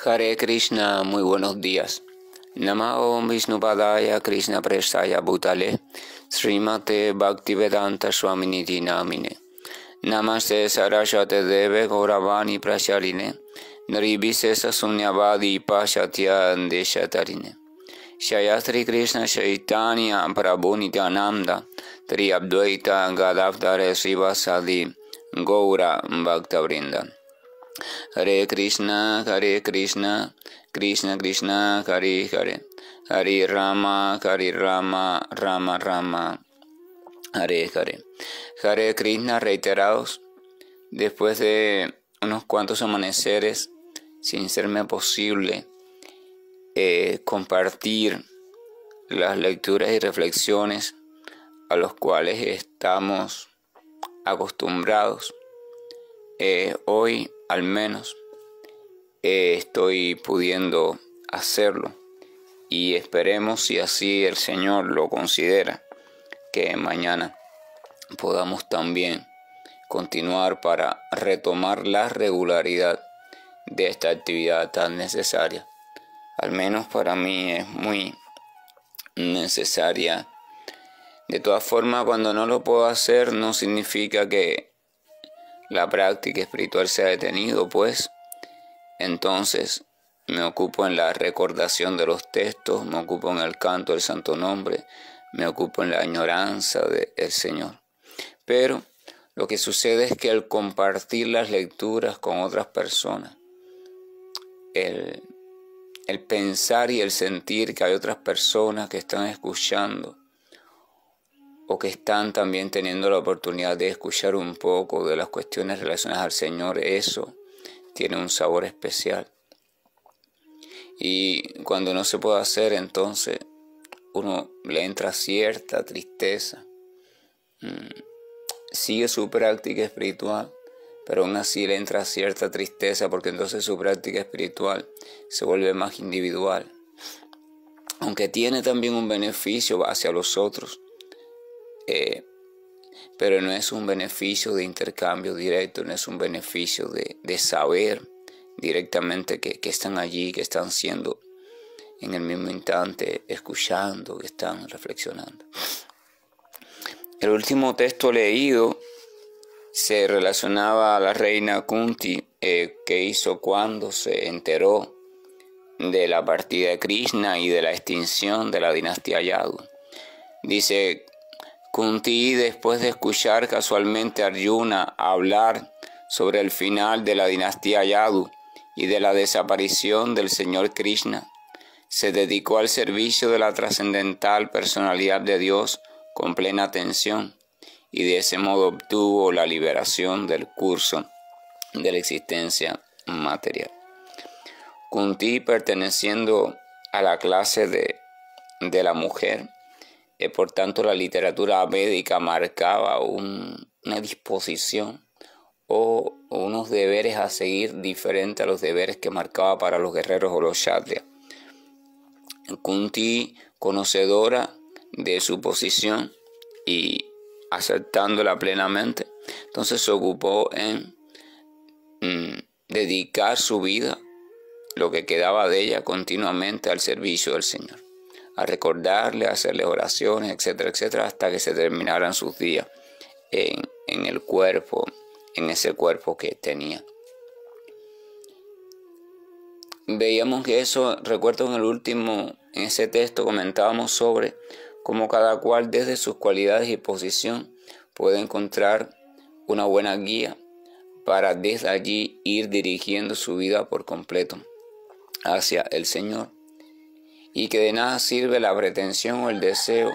Hare Krishna, muy buenos días. Namo Vishnupadaya Krishna Prestaya Bhutale Srimate Bhaktivedanta Swaminiti Namine Namaste Saraswate Deve Gauravani Prasharine Naribhisesa Sunyavadi Pashatya Deshatarine Shayatri Krishna Chaitanya Prabhu Nityananda Triabdvaita Gadavdare Srivasadi Gaura Bhaktavrinda. Hare Krishna, Krishna Krishna, Hare Hare, Hare Rama, Rama Rama, Hare Hare. Hare Krishna reiterados, después de unos cuantos amaneceres, sin serme posible compartir las lecturas y reflexiones a los cuales estamos acostumbrados. Hoy al menos estoy pudiendo hacerlo y esperemos, si así el Señor lo considera, que mañana podamos también continuar para retomar la regularidad de esta actividad tan necesaria. Al menos para mí es muy necesaria. De todas formas, cuando no lo puedo hacer no significa que la práctica espiritual se ha detenido, pues entonces me ocupo en la recordación de los textos, me ocupo en el canto del santo nombre, me ocupo en la añoranza del Señor. Pero lo que sucede es que al compartir las lecturas con otras personas, el pensar y el sentir que hay otras personas que están escuchando o que están también teniendo la oportunidad de escuchar un poco de las cuestiones relacionadas al Señor, eso tiene un sabor especial. Y cuando no se puede hacer, entonces uno le entra cierta tristeza. Sigue su práctica espiritual, pero aún así le entra cierta tristeza porque entonces su práctica espiritual se vuelve más individual. Aunque tiene también un beneficio hacia los otros, pero no es un beneficio de intercambio directo, no es un beneficio de saber directamente que están allí, que están siendo en el mismo instante escuchando, que están reflexionando. El último texto leído se relacionaba a la reina Kunti, que hizo cuando se enteró de la partida de Krishna y de la extinción de la dinastía Yadu. Dice: Kunti, después de escuchar casualmente a Arjuna hablar sobre el final de la dinastía Yadu y de la desaparición del Señor Krishna, se dedicó al servicio de la trascendental personalidad de Dios con plena atención y de ese modo obtuvo la liberación del curso de la existencia material. Kunti, perteneciendo a la clase de la mujer, por tanto la literatura védica marcaba una disposición o unos deberes a seguir diferentes a los deberes que marcaba para los guerreros o los kshatriyas. Kunti, conocedora de su posición y aceptándola plenamente, entonces se ocupó en dedicar su vida, lo que quedaba de ella, continuamente al servicio del Señor, a recordarle, a hacerle oraciones, etcétera, etcétera, hasta que se terminaran sus días en el cuerpo, en ese cuerpo que tenía. Veíamos que eso, recuerdo en ese texto comentábamos sobre cómo cada cual desde sus cualidades y posición puede encontrar una buena guía para desde allí ir dirigiendo su vida por completo hacia el Señor. Y que de nada sirve la pretensión o el deseo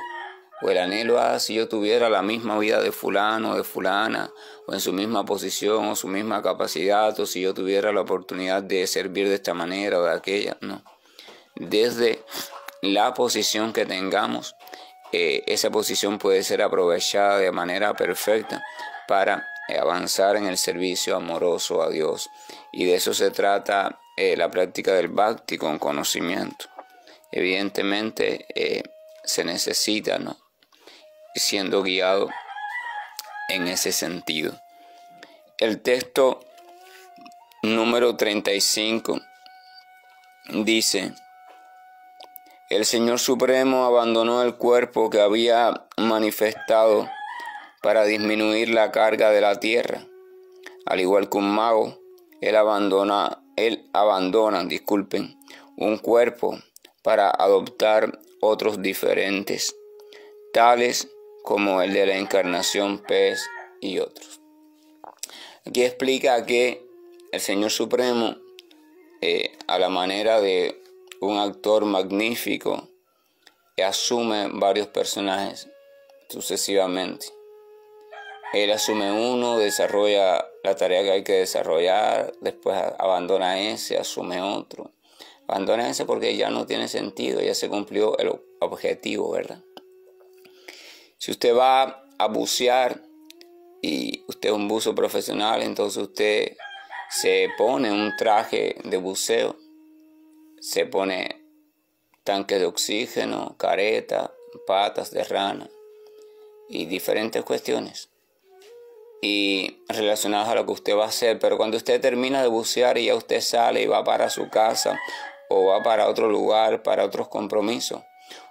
o el anhelo si yo tuviera la misma vida de fulano o de fulana, o en su misma posición o su misma capacidad, o si yo tuviera la oportunidad de servir de esta manera o de aquella. No. Desde la posición que tengamos, esa posición puede ser aprovechada de manera perfecta para avanzar en el servicio amoroso a Dios. Y de eso se trata la práctica del bhakti con conocimiento. Evidentemente se necesita, ¿no?, siendo guiado en ese sentido. El texto número 35 dice: el Señor Supremo abandonó el cuerpo que había manifestado para disminuir la carga de la tierra. Al igual que un mago, él abandona, un cuerpo para adoptar otros diferentes, tales como el de la encarnación pez y otros. Aquí explica que el Señor Supremo, a la manera de un actor magnífico, asume varios personajes sucesivamente. Él asume uno, desarrolla la tarea que hay que desarrollar, después abandona ese, asume otro. Abandona ese porque ya no tiene sentido, ya se cumplió el objetivo, ¿verdad? Si usted va a bucear y usted es un buzo profesional, entonces usted se pone un traje de buceo, se pone tanques de oxígeno, careta, patas de rana y diferentes cuestiones y relacionadas a lo que usted va a hacer. Pero cuando usted termina de bucear y ya usted sale y va para su casa o va para otro lugar, para otros compromisos,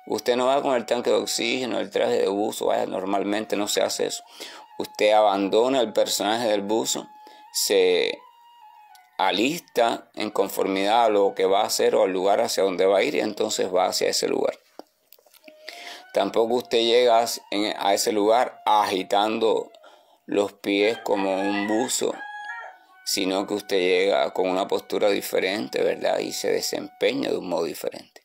usted no va con el tanque de oxígeno, el traje de buzo, vaya, normalmente no se hace eso. Usted abandona el personaje del buzo, se alista en conformidad a lo que va a hacer o al lugar hacia donde va a ir y entonces va hacia ese lugar. Tampoco usted llega a ese lugar agitando los pies como un buzo, sino que usted llega con una postura diferente, ¿verdad? Y se desempeña de un modo diferente.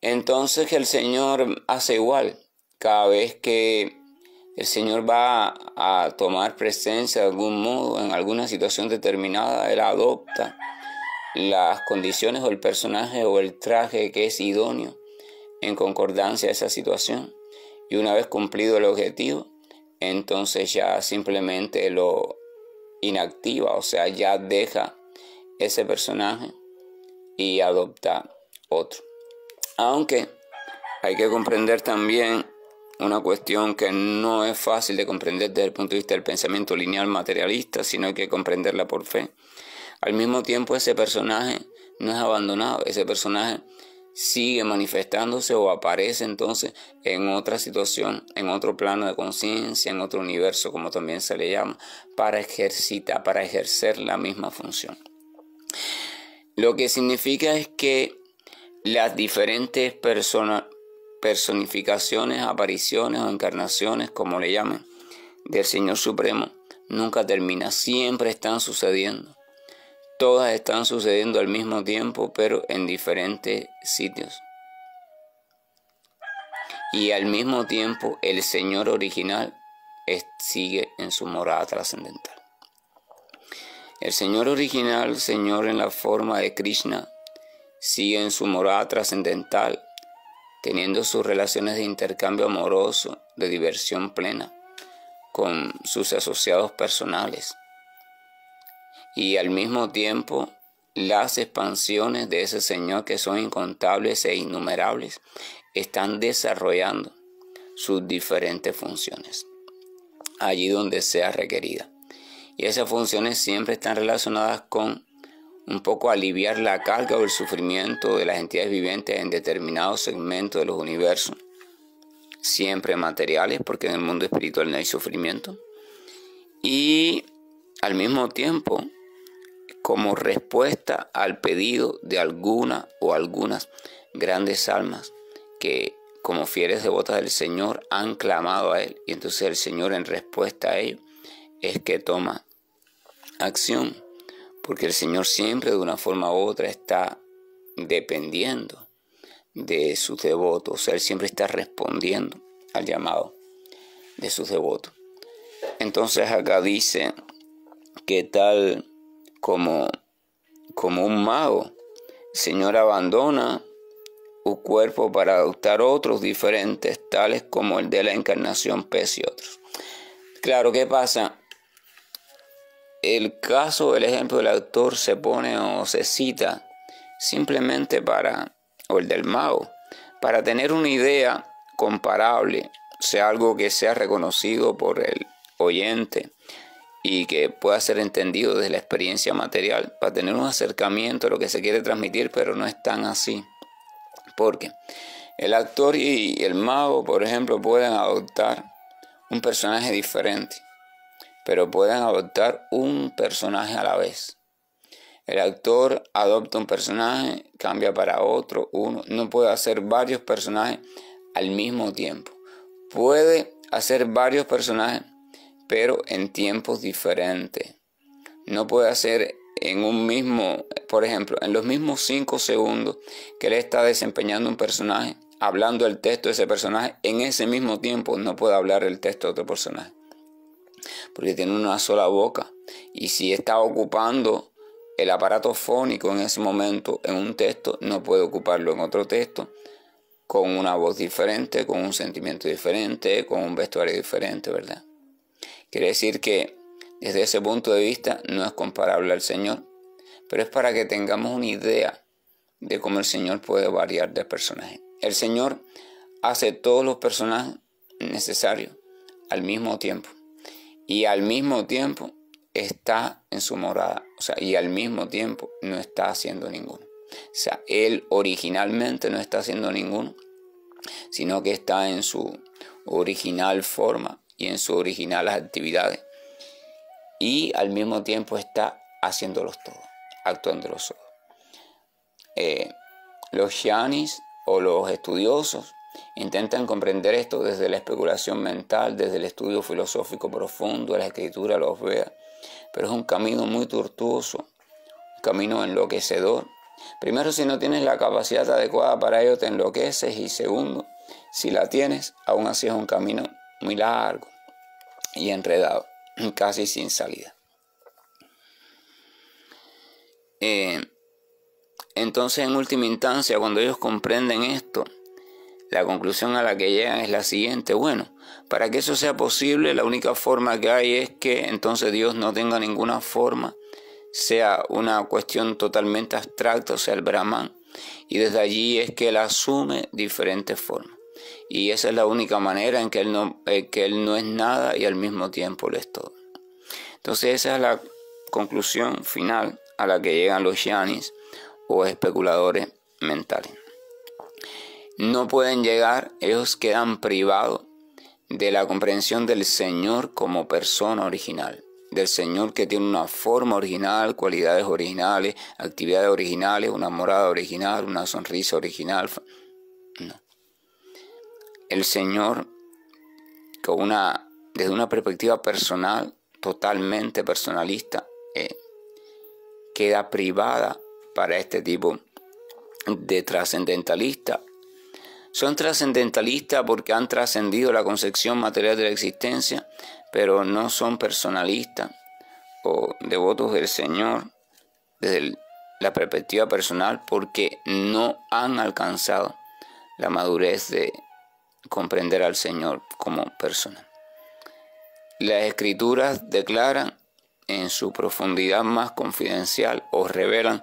Entonces el Señor hace igual. Cada vez que el Señor va a tomar presencia de algún modo en alguna situación determinada, Él adopta las condiciones o el personaje o el traje que es idóneo en concordancia a esa situación. Y una vez cumplido el objetivo, entonces ya simplemente lo inactiva, o sea, ya deja ese personaje y adopta otro. Aunque hay que comprender también una cuestión que no es fácil de comprender desde el punto de vista del pensamiento lineal materialista, sino hay que comprenderla por fe. Al mismo tiempo, ese personaje no es abandonado, ese personaje sigue manifestándose o aparece entonces en otra situación, en otro plano de conciencia, en otro universo, como también se le llama, para ejercer la misma función. Lo que significa es que las diferentes personificaciones, apariciones o encarnaciones, como le llamen, del Señor Supremo, nunca terminan, siempre están sucediendo. Todas están sucediendo al mismo tiempo, pero en diferentes sitios. Y al mismo tiempo, el Señor original sigue en su morada trascendental. El Señor original, Señor en la forma de Krishna, sigue en su morada trascendental, teniendo sus relaciones de intercambio amoroso, de diversión plena, con sus asociados personales. Y al mismo tiempo, las expansiones de ese Señor, que son incontables e innumerables, están desarrollando sus diferentes funciones allí donde sea requerida. Y esas funciones siempre están relacionadas con un poco aliviar la carga o el sufrimiento de las entidades vivientes en determinados segmentos de los universos, siempre materiales, porque en el mundo espiritual no hay sufrimiento, y al mismo tiempo como respuesta al pedido de alguna o algunas grandes almas que como fieles devotas del Señor han clamado a Él, y entonces el Señor en respuesta a ello es que toma acción, porque el Señor siempre de una forma u otra está dependiendo de sus devotos, o sea, Él siempre está respondiendo al llamado de sus devotos. Entonces acá dice que tal como un mago, el Señor abandona un cuerpo para adoptar otros diferentes, tales como el de la encarnación pez y otros. Claro, ¿qué pasa? El caso, el ejemplo del autor se pone o se cita simplemente o el del mago, para tener una idea comparable, sea algo que sea reconocido por el oyente y que pueda ser entendido desde la experiencia material, para tener un acercamiento a lo que se quiere transmitir, pero no es tan así. Porque el actor y el mago, por ejemplo, pueden adoptar un personaje diferente, pero pueden adoptar un personaje a la vez. El actor adopta un personaje, cambia para otro, uno. No puede hacer varios personajes al mismo tiempo. Puede hacer varios personajes, pero en tiempos diferentes. No puede hacer en un mismo, por ejemplo, en los mismos 5 segundos que él está desempeñando un personaje, hablando el texto de ese personaje, en ese mismo tiempo no puede hablar el texto de otro personaje, porque tiene una sola boca. Y si está ocupando el aparato fónico en ese momento en un texto, no puede ocuparlo en otro texto, con una voz diferente, con un sentimiento diferente, con un vestuario diferente, ¿verdad? Quiere decir que desde ese punto de vista no es comparable al Señor, pero es para que tengamos una idea de cómo el Señor puede variar de personaje. El Señor hace todos los personajes necesarios al mismo tiempo, y al mismo tiempo está en su morada, y al mismo tiempo no está haciendo ninguno. Él originalmente no está haciendo ninguno, sino que está en su original forma y en sus originales actividades, y al mismo tiempo está haciéndolos todos, actuándolos todos. Los Jnanis o los estudiosos intentan comprender esto desde la especulación mental, desde el estudio filosófico profundo de la escritura, los Vedas, pero es un camino muy tortuoso, un camino enloquecedor. Primero, si no tienes la capacidad adecuada para ello, te enloqueces, y segundo, si la tienes, aún así es un camino muy largo y enredado, casi sin salida. Entonces, en última instancia, cuando ellos comprenden esto, la conclusión a la que llegan es la siguiente: bueno, para que eso sea posible, la única forma que hay es que entonces Dios no tenga ninguna forma, sea una cuestión totalmente abstracta, o sea, el Brahman, y desde allí es que Él asume diferentes formas. Y esa es la única manera en que Él no es nada y al mismo tiempo lo es todo. Entonces esa es la conclusión final a la que llegan los Jnanis o especuladores mentales. No pueden llegar, ellos quedan privados de la comprensión del Señor como persona original, del Señor que tiene una forma original, cualidades originales, actividades originales, una morada original, una sonrisa original. No. El Señor, desde una perspectiva personal, totalmente personalista, queda privada para este tipo de trascendentalistas. Son trascendentalistas porque han trascendido la concepción material de la existencia, pero no son personalistas o devotos del Señor desde la perspectiva personal, porque no han alcanzado la madurez de comprender al Señor como persona. Las Escrituras declaran en su profundidad más confidencial o revelan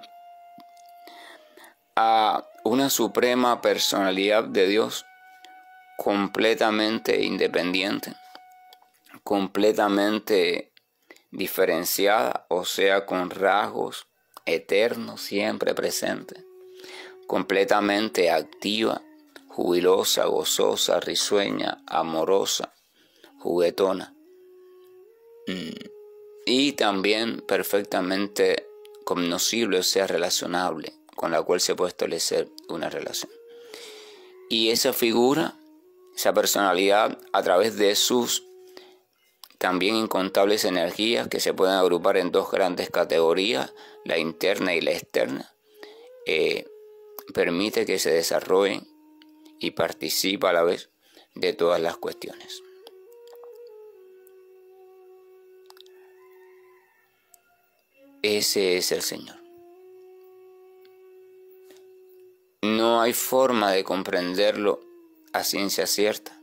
a una suprema personalidad de Dios completamente independiente, completamente diferenciada, o sea, con rasgos eternos siempre presentes, completamente activa, jubilosa, gozosa, risueña, amorosa, juguetona, y también perfectamente cognoscible, o sea, relacionable, con la cual se puede establecer una relación. Y esa figura, esa personalidad, a través de sus también incontables energías, que se pueden agrupar en dos grandes categorías, la interna y la externa, permite que se desarrollen y participa a la vez de todas las cuestiones. Ese es el Señor. No hay forma de comprenderlo a ciencia cierta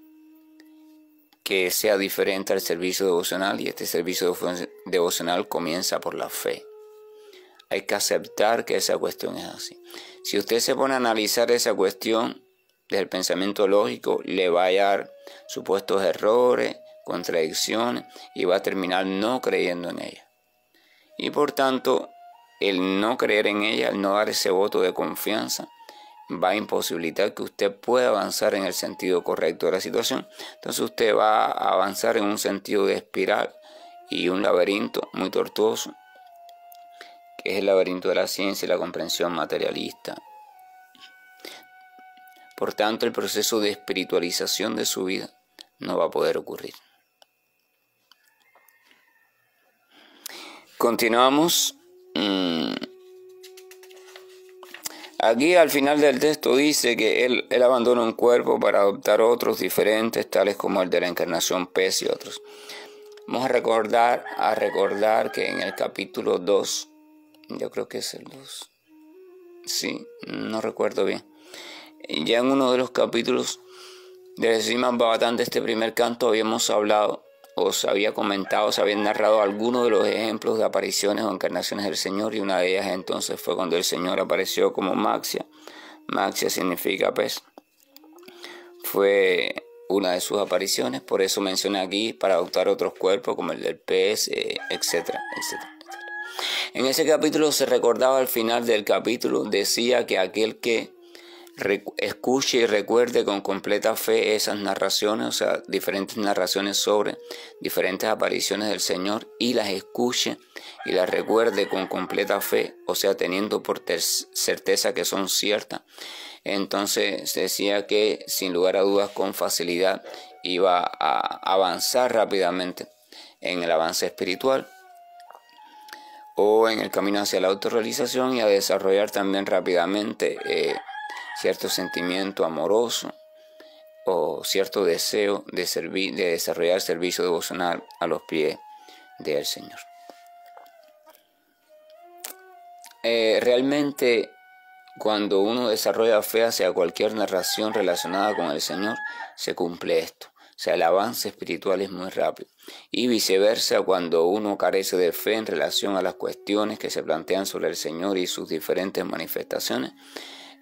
que sea diferente al servicio devocional, y este servicio devocional comienza por la fe. Hay que aceptar que esa cuestión es así. Si usted se pone a analizar esa cuestión desde el pensamiento lógico, le va a hallar supuestos errores, contradicciones y va a terminar no creyendo en ella. Y por tanto, el no creer en ella, el no dar ese voto de confianza, va a imposibilitar que usted pueda avanzar en el sentido correcto de la situación. Entonces usted va a avanzar en un sentido de espiral y un laberinto muy tortuoso, que es el laberinto de la ciencia y la comprensión materialista. Por tanto, el proceso de espiritualización de su vida no va a poder ocurrir. Continuamos. Aquí al final del texto dice que él abandona un cuerpo para adoptar otros diferentes, tales como el de la encarnación pez y otros. Vamos a recordar que en el capítulo 2, yo creo que es el 2, sí, no recuerdo bien. Ya en uno de los capítulos del Srimad Bhagavatam de este primer canto habíamos hablado, os había comentado, se habían narrado algunos de los ejemplos de apariciones o encarnaciones del Señor, y una de ellas entonces fue cuando el Señor apareció como Matsya. Matsya significa pez. Fue una de sus apariciones, por eso menciona aquí para adoptar otros cuerpos como el del pez, etcétera, etcétera. En ese capítulo se recordaba al final del capítulo, decía que aquel que escuche y recuerde con completa fe esas narraciones, o sea, diferentes narraciones sobre diferentes apariciones del Señor, y las escuche y las recuerde con completa fe, o sea, teniendo por certeza que son ciertas, entonces decía que sin lugar a dudas con facilidad iba a avanzar rápidamente en el avance espiritual o en el camino hacia la autorrealización, y a desarrollar también rápidamente cierto sentimiento amoroso o cierto deseo de desarrollar servicio devocional a los pies del Señor. Realmente, cuando uno desarrolla fe hacia cualquier narración relacionada con el Señor, se cumple esto. O sea, el avance espiritual es muy rápido. Y viceversa, cuando uno carece de fe en relación a las cuestiones que se plantean sobre el Señor y sus diferentes manifestaciones,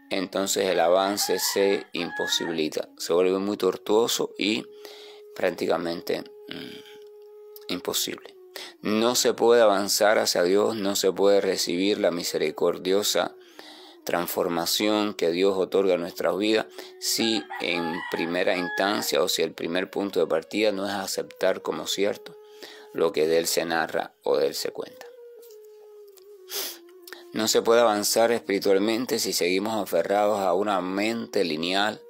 entonces el avance se imposibilita, se vuelve muy tortuoso y prácticamente imposible. No se puede avanzar hacia Dios, no se puede recibir la misericordiosa transformación que Dios otorga a nuestras vidas si en primera instancia o si el primer punto de partida no es aceptar como cierto lo que de Él se narra o de Él se cuenta. No se puede avanzar espiritualmente si seguimos aferrados a una mente lineal,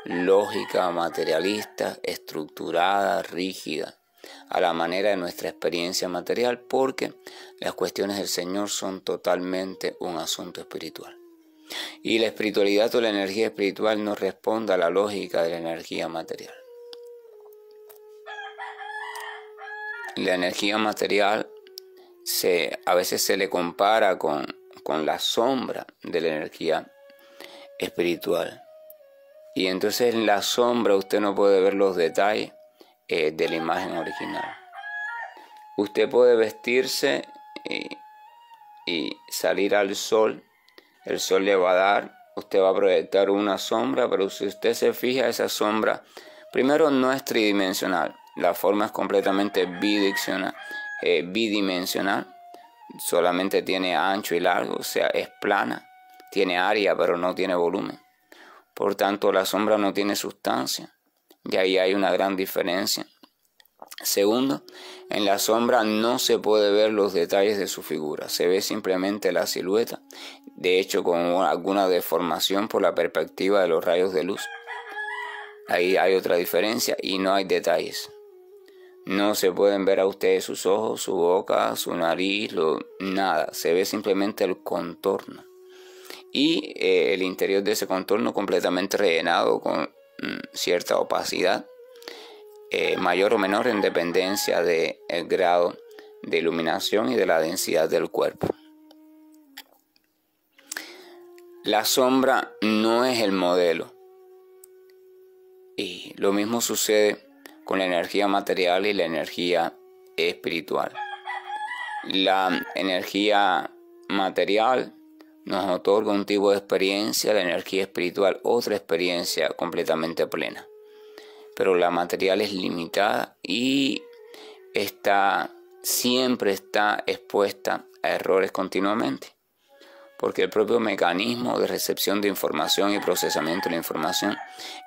lógica, materialista, estructurada, rígida, a la manera de nuestra experiencia material, porque las cuestiones del Señor son totalmente un asunto espiritual. Y la espiritualidad o la energía espiritual no responde a la lógica de la energía material. La energía material a veces se le compara con la sombra de la energía espiritual. Y entonces en la sombra usted no puede ver los detalles de la imagen original. Usted puede vestirse y salir al sol. El sol le va a dar, usted va a proyectar una sombra, pero si usted se fija, esa sombra primero no es tridimensional. La forma es completamente bidimensional. Solamente tiene ancho y largo, o sea, es plana, tiene área pero no tiene volumen. Por tanto, la sombra no tiene sustancia, y ahí hay una gran diferencia. Segundo, en la sombra no se puede ver los detalles de su figura, se ve simplemente la silueta, de hecho con alguna deformación por la perspectiva de los rayos de luz. Ahí hay otra diferencia y no hay detalles. No se pueden ver a ustedes sus ojos, su boca, su nariz, nada. Se ve simplemente el contorno. Y el interior de ese contorno completamente rellenado con cierta opacidad, mayor o menor en dependencia del grado de iluminación y de la densidad del cuerpo. La sombra no es el modelo. Y lo mismo sucede con la energía material y la energía espiritual. La energía material nos otorga un tipo de experiencia, la energía espiritual otra experiencia completamente plena. pero la material es limitada y siempre está expuesta a errores continuamente, porque el propio mecanismo de recepción de información y procesamiento de la información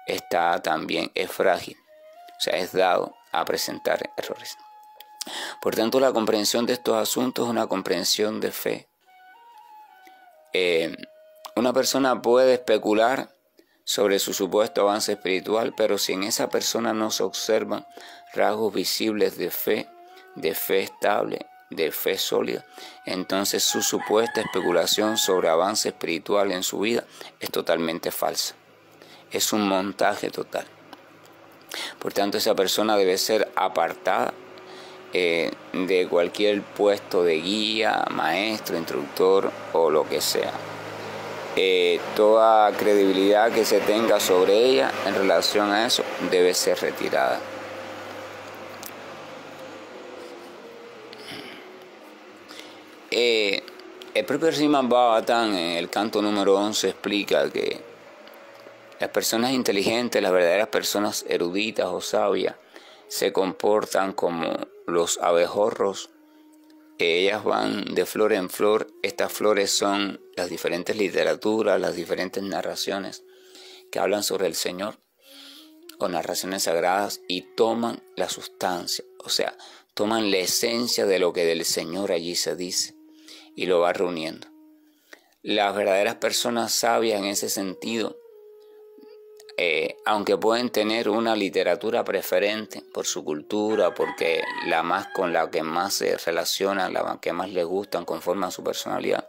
es frágil, o sea, es dado a presentar errores. Por tanto, la comprensión de estos asuntos es una comprensión de fe. Una persona puede especular sobre su supuesto avance espiritual, pero si en esa persona no se observan rasgos visibles de fe estable, de fe sólida, entonces su supuesta especulación sobre avance espiritual en su vida es totalmente falsa. Es un montaje total. Por tanto, esa persona debe ser apartada de cualquier puesto de guía, maestro, instructor o lo que sea. Toda credibilidad que se tenga sobre ella en relación a eso debe ser retirada. El propio Srimad Bhagavatam en el canto número 11 explica que las personas inteligentes, las verdaderas personas eruditas o sabias, se comportan como los abejorros. Ellas van de flor en flor. Estas flores son las diferentes literaturas, las diferentes narraciones que hablan sobre el Señor o narraciones sagradas, y toman la sustancia, o sea, toman la esencia de lo que del Señor allí se dice y lo va reuniendo. Las verdaderas personas sabias en ese sentido, aunque pueden tener una literatura preferente por su cultura, porque con la que más se relacionan, la que más les gustan, conforman su personalidad,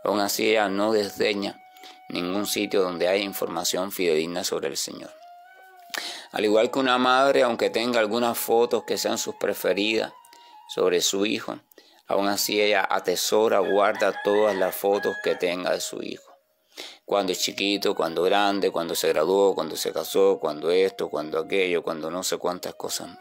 aún así ella no desdeña ningún sitio donde haya información fidedigna sobre el Señor. Al igual que una madre, aunque tenga algunas fotos que sean sus preferidas sobre su hijo, aún así ella atesora, guarda todas las fotos que tenga de su hijo. Cuando es chiquito, cuando grande, cuando se graduó, cuando se casó, cuando esto, cuando aquello, cuando no sé cuántas cosas más.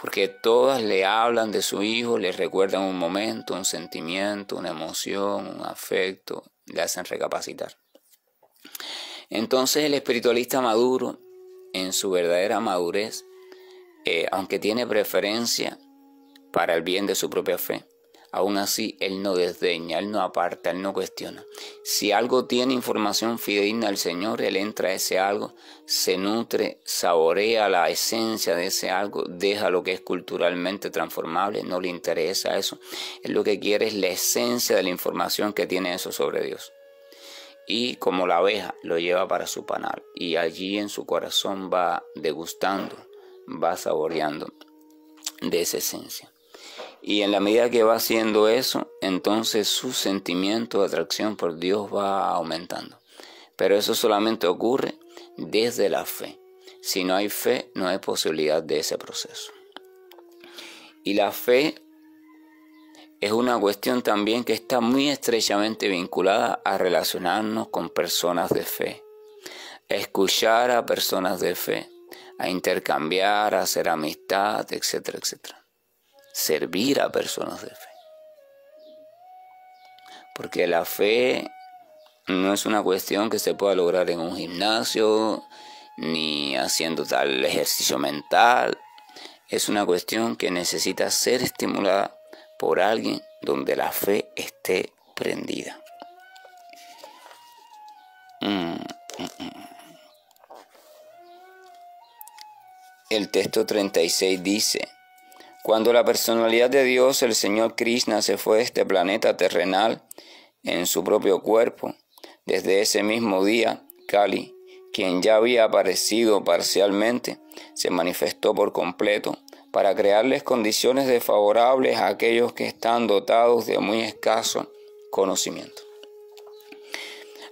Porque todas le hablan de su hijo, le recuerdan un momento, un sentimiento, una emoción, un afecto, le hacen recapacitar. Entonces el espiritualista maduro, en su verdadera madurez, aunque tiene preferencia para el bien de su propia fe, aún así él no desdeña, él no aparta, él no cuestiona. Si algo tiene información fidedigna del Señor, él entra a ese algo, se nutre, saborea la esencia de ese algo, deja lo que es culturalmente transformable, no le interesa eso. Él lo que quiere es la esencia de la información que tiene eso sobre Dios. Y como la abeja lo lleva para su panal, y allí en su corazón va degustando, va saboreando de esa esencia. Y en la medida que va haciendo eso, entonces su sentimiento de atracción por Dios va aumentando. Pero eso solamente ocurre desde la fe. Si no hay fe, no hay posibilidad de ese proceso. Y la fe es una cuestión también que está muy estrechamente vinculada a relacionarnos con personas de fe, a escuchar a personas de fe, a intercambiar, a hacer amistad, etcétera, etcétera. Servir a personas de fe. Porque la fe no es una cuestión que se pueda lograr en un gimnasio, ni haciendo tal ejercicio mental. Es una cuestión que necesita ser estimulada por alguien donde la fe esté prendida. El texto 36 dice: cuando la personalidad de Dios, el Señor Krishna, se fue de este planeta terrenal en su propio cuerpo, desde ese mismo día, Kali, quien ya había aparecido parcialmente, se manifestó por completo para crearles condiciones desfavorables a aquellos que están dotados de muy escaso conocimiento.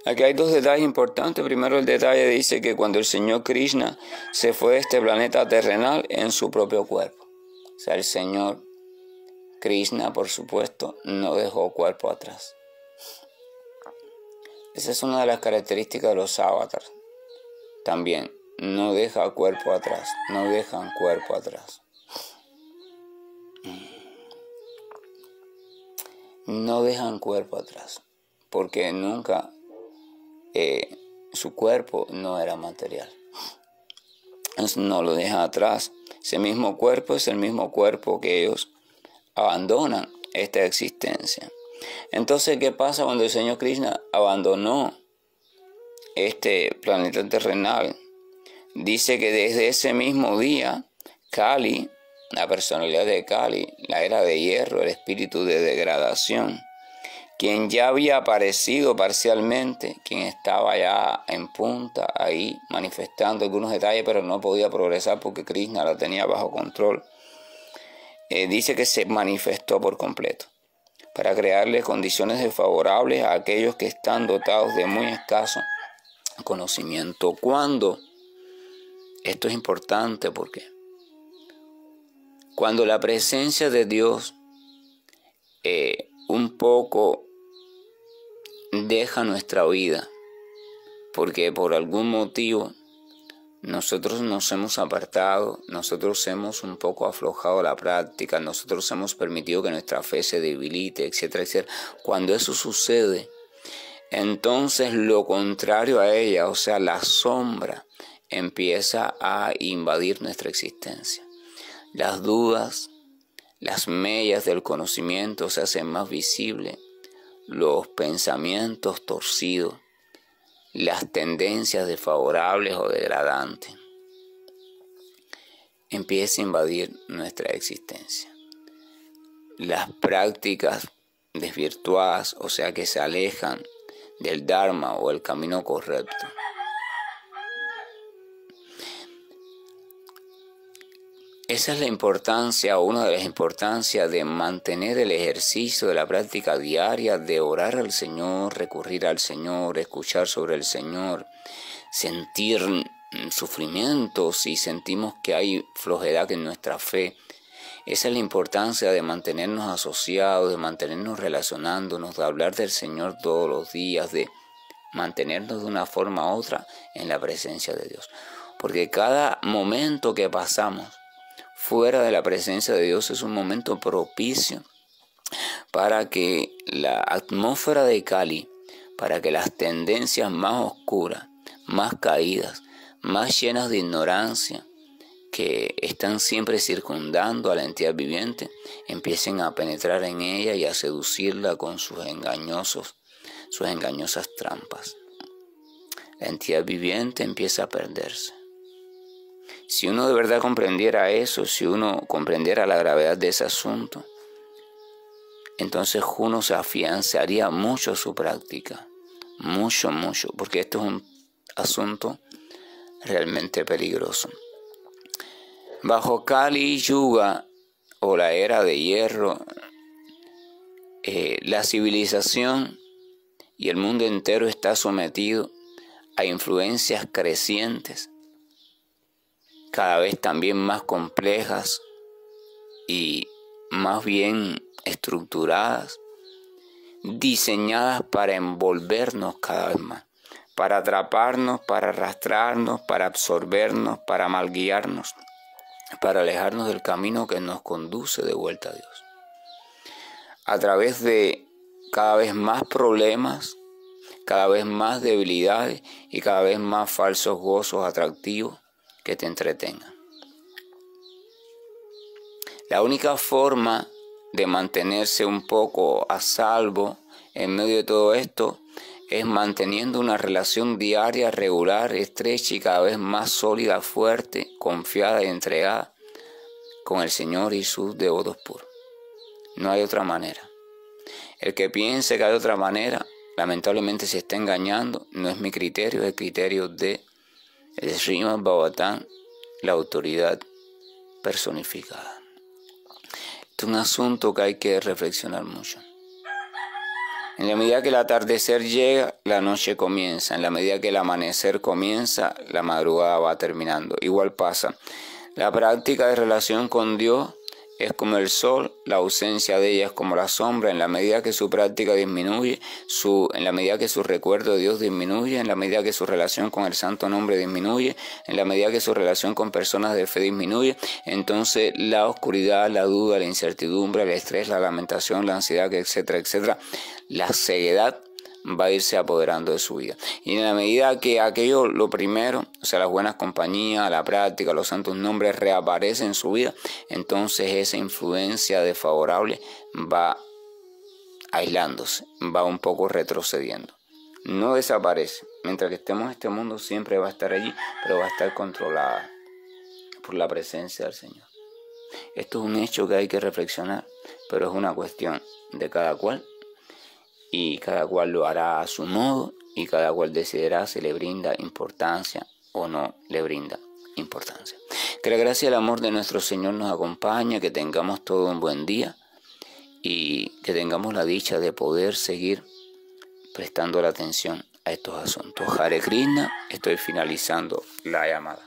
Aquí hay dos detalles importantes. Primero, el detalle dice que cuando el Señor Krishna se fue de este planeta terrenal en su propio cuerpo. O sea, el Señor Krishna, por supuesto, no dejó cuerpo atrás. Esa es una de las características de los avatars. También, no deja cuerpo atrás, no dejan cuerpo atrás. No dejan cuerpo atrás, porque nunca su cuerpo no era material. no lo dejan atrás. Ese mismo cuerpo es el mismo cuerpo que ellos abandonan esta existencia. Entonces, ¿qué pasa cuando el Señor Krishna abandonó este planeta terrenal? Dice que desde ese mismo día, Kali, la personalidad de Kali, la era de hierro, el espíritu de degradación, quien ya había aparecido parcialmente, quien estaba ya en punta ahí manifestando algunos detalles, pero no podía progresar porque Krishna la tenía bajo control. Dice que se manifestó por completo para crearle condiciones desfavorables a aquellos que están dotados de muy escaso conocimiento. ¿Cuándo? Esto es importante porque cuando la presencia de Dios un poco deja nuestra vida, porque por algún motivo nosotros nos hemos apartado, nosotros hemos un poco aflojado la práctica, nosotros hemos permitido que nuestra fe se debilite, etcétera, etcétera. Cuando eso sucede, entonces lo contrario a ella, o sea, la sombra, empieza a invadir nuestra existencia. Las dudas, las mellas del conocimiento se hacen más visibles, los pensamientos torcidos, las tendencias desfavorables o degradantes, empieza a invadir nuestra existencia. Las prácticas desvirtuadas, o sea que se alejan del Dharma o el camino correcto. Esa es la importancia, o una de las importancias de mantener el ejercicio de la práctica diaria, de orar al Señor, recurrir al Señor, escuchar sobre el Señor, sentir sufrimiento si sentimos que hay flojedad en nuestra fe. Esa es la importancia de mantenernos asociados, de mantenernos relacionándonos, de hablar del Señor todos los días, de mantenernos de una forma u otra en la presencia de Dios. Porque cada momento que pasamos fuera de la presencia de Dios es un momento propicio para que la atmósfera de Kali, para que las tendencias más oscuras, más caídas, más llenas de ignorancia, que están siempre circundando a la entidad viviente, empiecen a penetrar en ella y a seducirla con sus engañosas trampas. La entidad viviente empieza a perderse. Si uno de verdad comprendiera eso, si uno comprendiera la gravedad de ese asunto, entonces uno se afianzaría mucho su práctica, mucho, porque esto es un asunto realmente peligroso. Bajo Kali Yuga o la era de hierro, la civilización y el mundo entero está sometido a influencias crecientes, cada vez también más complejas y más bien estructuradas, diseñadas para envolvernos cada vez más, para atraparnos, para arrastrarnos, para absorbernos, para malguiarnos, para alejarnos del camino que nos conduce de vuelta a Dios. A través de cada vez más problemas, cada vez más debilidades y cada vez más falsos gozos atractivos que te entretengan. La única forma de mantenerse un poco a salvo en medio de todo esto es manteniendo una relación diaria, regular, estrecha y cada vez más sólida, fuerte, confiada y entregada con el Señor y sus devotos puros. No hay otra manera. El que piense que hay otra manera, lamentablemente se está engañando. No es mi criterio, es el criterio de el Srimad Bhagavatam, la autoridad personificada. Este es un asunto que hay que reflexionar mucho. En la medida que el atardecer llega, la noche comienza. En la medida que el amanecer comienza, la madrugada va terminando. Igual pasa. La práctica de relación con Dios es como el sol, la ausencia de ella es como la sombra. En la medida que su práctica disminuye, en la medida que su recuerdo de Dios disminuye, en la medida que su relación con el santo nombre disminuye, en la medida que su relación con personas de fe disminuye, entonces la oscuridad, la duda, la incertidumbre, el estrés, la lamentación, la ansiedad, etcétera, etcétera, la ceguedad va a irse apoderando de su vida. Y en la medida que aquello, lo primero, o sea, las buenas compañías, la práctica, los santos nombres reaparecen en su vida, entonces esa influencia desfavorable va aislándose, va un poco retrocediendo. No desaparece. Mientras que estemos en este mundo siempre va a estar allí, pero va a estar controlada por la presencia del Señor. Esto es un hecho que hay que reflexionar, pero es una cuestión de cada cual, y cada cual lo hará a su modo, y cada cual decidirá si le brinda importancia o no le brinda importancia. Que la gracia y el amor de nuestro Señor nos acompañe, que tengamos todo un buen día y que tengamos la dicha de poder seguir prestando la atención a estos asuntos. Hare Krishna, estoy finalizando la llamada.